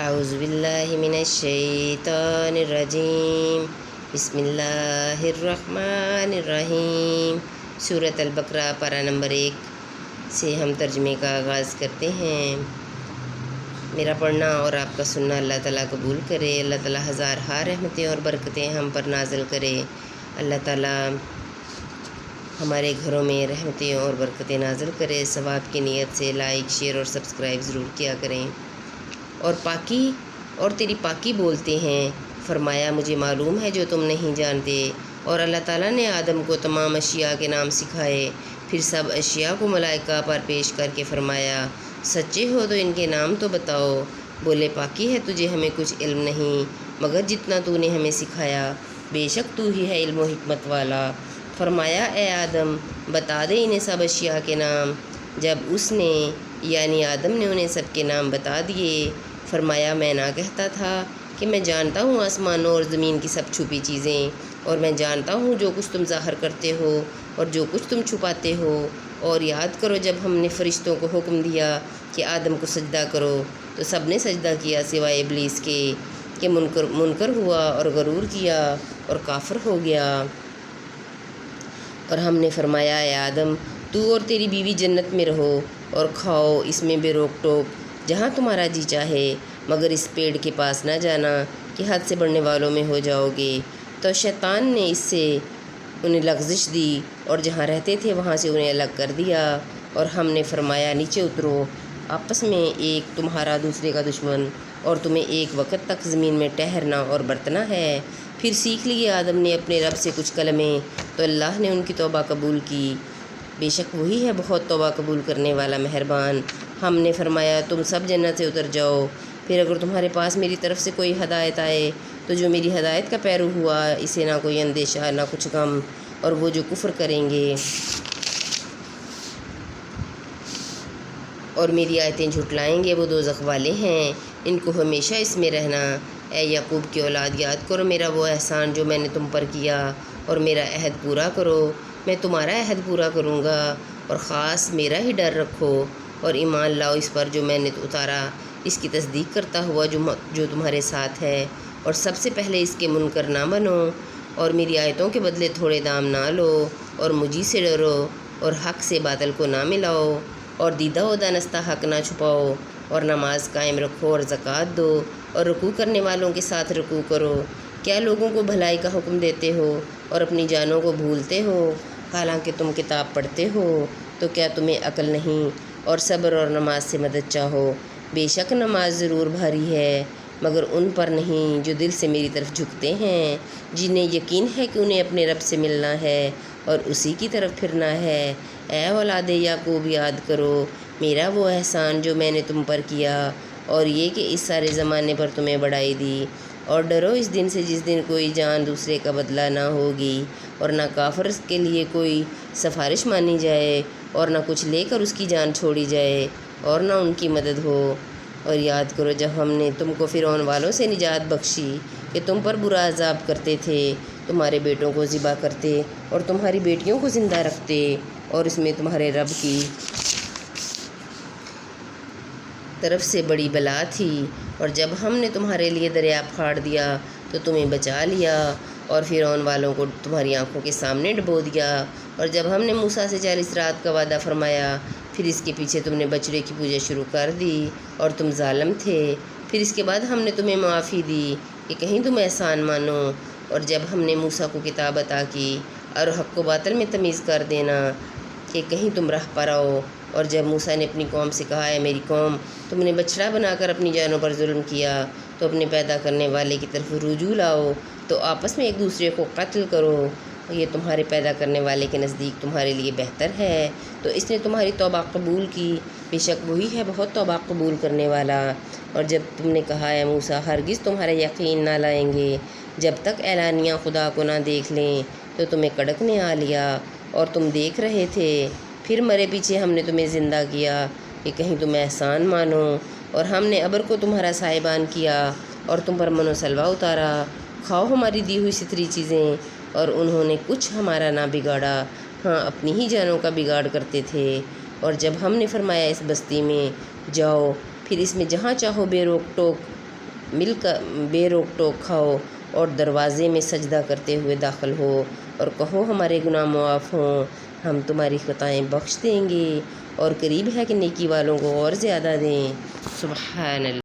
اعوذ باللہ من الشیطان الرجیم بسم اللہ الرحمن الرحیم۔ سورۃ البقرہ پارہ نمبر 1 سے ہم ترجمے کا آغاز کرتے ہیں۔ میرا پڑھنا اور آپ کا سننا اللہ تعالیٰ قبول کرے۔ اللہ تعالیٰ ہزارہا رحمتیں اور برکتیں ہم پر نازل کرے۔ اللہ تعالیٰ ہمارے گھروں میں رحمتیں اور برکتیں نازل کرے۔ ثواب کی نیت سے لائک، شیئر اور سبسکرائب ضرور کیا کریں۔ اور پاکی اور تیری پاکی بولتے ہیں، فرمایا مجھے معلوم ہے جو تم نہیں جانتے۔ اور اللہ تعالیٰ نے آدم کو تمام اشیاء کے نام سکھائے، پھر سب اشیاء کو ملائکہ پر پیش کر کے فرمایا سچے ہو تو ان کے نام تو بتاؤ۔ بولے پاکی ہے تجھے، ہمیں کچھ علم نہیں مگر جتنا تو نے ہمیں سکھایا، بے شک تو ہی ہے علم و حکمت والا۔ فرمایا اے آدم بتا دے انہیں سب اشیاء کے نام۔ جب اس نے یعنی آدم نے انہیں سب کے نام بتا دیے، فرمایا میں نہ کہتا تھا کہ میں جانتا ہوں آسمانوں اور زمین کی سب چھپی چیزیں، اور میں جانتا ہوں جو کچھ تم ظاہر کرتے ہو اور جو کچھ تم چھپاتے ہو۔ اور یاد کرو جب ہم نے فرشتوں کو حکم دیا کہ آدم کو سجدہ کرو تو سب نے سجدہ کیا سوائے ابلیس کے کہ منکر ہوا اور غرور کیا اور کافر ہو گیا۔ اور ہم نے فرمایا اے آدم تو اور تیری بیوی جنت میں رہو اور کھاؤ اس میں بے روک ٹوک جہاں تمہارا جی چاہے، مگر اس پیڑ کے پاس نہ جانا کہ حد سے بڑھنے والوں میں ہو جاؤ گے۔ تو شیطان نے اس سے انہیں لغزش دی اور جہاں رہتے تھے وہاں سے انہیں الگ کر دیا۔ اور ہم نے فرمایا نیچے اترو، آپس میں ایک تمہارا دوسرے کا دشمن، اور تمہیں ایک وقت تک زمین میں ٹہرنا اور برتنا ہے۔ پھر سیکھ لیے آدم نے اپنے رب سے کچھ کلمے، تو اللہ نے ان کی توبہ قبول کی، بے شک وہی ہے بہت توبہ قبول کرنے والا مہربان۔ ہم نے فرمایا تم سب جنت سے اتر جاؤ، پھر اگر تمہارے پاس میری طرف سے کوئی ہدایت آئے تو جو میری ہدایت کا پیرو ہوا اسے نہ کوئی اندیشہ نہ کچھ غم، اور وہ جو کفر کریں گے اور میری آیتیں جھٹلائیں گے وہ دوزخ والے ہیں، ان کو ہمیشہ اس میں رہنا۔ اے یعقوب کی اولاد یاد کرو میرا وہ احسان جو میں نے تم پر کیا، اور میرا عہد پورا کرو، میں تمہارا عہد پورا کروں گا، اور خاص میرا ہی ڈر رکھو اور ایمان لاؤ اس پر جو میں نے اتارا، اس کی تصدیق کرتا ہوا جو تمہارے ساتھ ہے، اور سب سے پہلے اس کے منکر نہ بنو، اور میری آیتوں کے بدلے تھوڑے دام نہ لو، اور مجھی سے ڈرو، اور حق سے باطل کو نہ ملاؤ، اور دیدہ و دانستہ حق نہ چھپاؤ، اور نماز قائم رکھو اور زکوٰۃ دو، اور رکوع کرنے والوں کے ساتھ رکوع کرو۔ کیا لوگوں کو بھلائی کا حکم دیتے ہو اور اپنی جانوں کو بھولتے ہو، حالانکہ تم کتاب پڑھتے ہو؟ تو کیا تمہیں عقل نہیں؟ اور صبر اور نماز سے مدد چاہو، بے شک نماز ضرور بھاری ہے مگر ان پر نہیں جو دل سے میری طرف جھکتے ہیں، جنہیں یقین ہے کہ انہیں اپنے رب سے ملنا ہے اور اسی کی طرف پھرنا ہے۔ اے اولاد یعقوب یاد کرو میرا وہ احسان جو میں نے تم پر کیا، اور یہ کہ اس سارے زمانے پر تمہیں بڑائی دی، اور ڈرو اس دن سے جس دن کوئی جان دوسرے کا بدلہ نہ ہوگی، اور نہ کافر کے لیے کوئی سفارش مانی جائے، اور نہ کچھ لے کر اس کی جان چھوڑی جائے، اور نہ ان کی مدد ہو۔ اور یاد کرو جب ہم نے تم کو فرعون والوں سے نجات بخشی کہ تم پر برا عذاب کرتے تھے، تمہارے بیٹوں کو ذبح کرتے اور تمہاری بیٹیوں کو زندہ رکھتے، اور اس میں تمہارے رب کی طرف سے بڑی بلا تھی۔ اور جب ہم نے تمہارے لیے دریا پھاڑ دیا تو تمہیں بچا لیا، اور فرعون والوں کو تمہاری آنکھوں کے سامنے ڈبو دیا۔ اور جب ہم نے موسیٰ سے 40 رات کا وعدہ فرمایا، پھر اس کے پیچھے تم نے بچڑے کی پوجا شروع کر دی اور تم ظالم تھے، پھر اس کے بعد ہم نے تمہیں معافی دی کہ کہیں تم احسان مانو۔ اور جب ہم نے موسیٰ کو کتاب عطا کی اور حق و باطل میں تمیز کر دینا کہ کہیں تم راہ پر آؤ، اور جب موسیٰ نے اپنی قوم سے کہا اے میری قوم تم نے بچڑا بنا کر اپنی جانوں پر ظلم کیا، تو اپنے پیدا کرنے والے کی طرف رجوع لاؤ، تو آپس میں ایک دوسرے کو قتل کرو، یہ تمہارے پیدا کرنے والے کے نزدیک تمہارے لیے بہتر ہے، تو اس نے تمہاری توبہ قبول کی، بے شک وہی ہے بہت توبہ قبول کرنے والا۔ اور جب تم نے کہا اے موسیٰ ہرگز تمہارا یقین نہ لائیں گے جب تک اعلانیہ خدا کو نہ دیکھ لیں، تو تمہیں کڑک نے آ لیا اور تم دیکھ رہے تھے، پھر مرے پیچھے ہم نے تمہیں زندہ کیا کہ کہیں تم احسان مانو، اور ہم نے ابر کو تمہارا صاحبان کیا اور تم پر من و سلوہ اتارا، کھاؤ ہماری دی ہوئی ستری چیزیں، اور انہوں نے کچھ ہمارا نہ بگاڑا، ہاں اپنی ہی جانوں کا بگاڑ کرتے تھے۔ اور جب ہم نے فرمایا اس بستی میں جاؤ، پھر اس میں جہاں چاہو بے روک ٹوک مل کر بے روک ٹوک کھاؤ اور دروازے میں سجدہ کرتے ہوئے داخل ہو اور کہو ہمارے گناہ معاف ہوں، ہم تمہاری خطائیں بخش دیں گے اور قریب ہے کہ نیکی والوں کو اور زیادہ دیں۔ سبحان اللہ۔